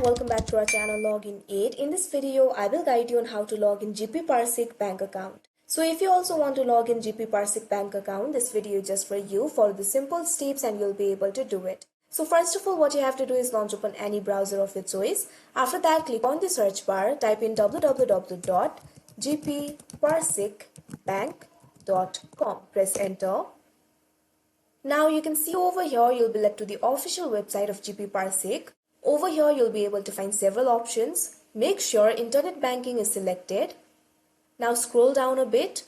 welcome back to our channel Login 8. In this video, I will guide you on how to log in GP Parsik Bank account. So if you also want to log in GP Parsik Bank account, this video is just for you. Follow the simple steps and you'll be able to do it. So first of all, what you have to do is launch open any browser of your choice. After that, click on the search bar, type in www.gpparsikbank.com. Press enter. Now you can see over here you'll be led to the official website of GP Parsik. Over here you'll be able to find several options. Make sure internet banking is selected. Now scroll down a bit.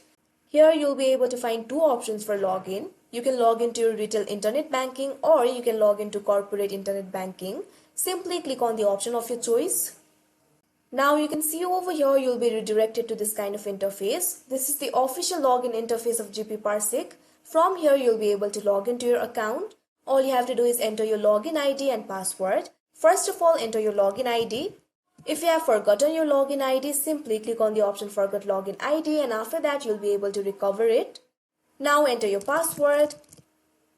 Here you'll be able to find two options for login. You can log into your retail internet banking or you can log into corporate internet banking. Simply click on the option of your choice. Now you can see over here you'll be redirected to this kind of interface. This is the official login interface of GP Parsik. From here you'll be able to log into your account. All you have to do is enter your login ID and password. First of all, enter your login ID. If you have forgotten your login ID, simply click on the option Forgot Login ID and after that you'll be able to recover it. Now enter your password.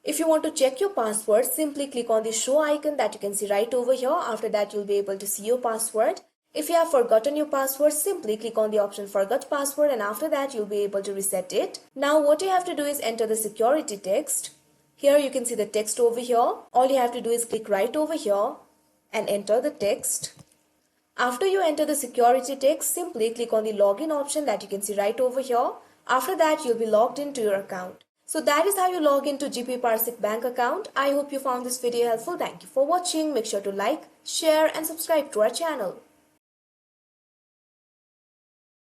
If you want to check your password, simply click on the show icon that you can see right over here. After that you'll be able to see your password. If you have forgotten your password, simply click on the option Forgot Password and after that you'll be able to reset it. Now what you have to do is enter the security text. Here you can see the text over here. All you have to do is click right over here and enter the text. After you enter the security text, simply click on the login option that you can see right over here. After that you'll be logged into your account. So that is how you log into GP Parsik Bank account. I hope you found this video helpful. Thank you for watching. Make sure to like, share and subscribe to our channel.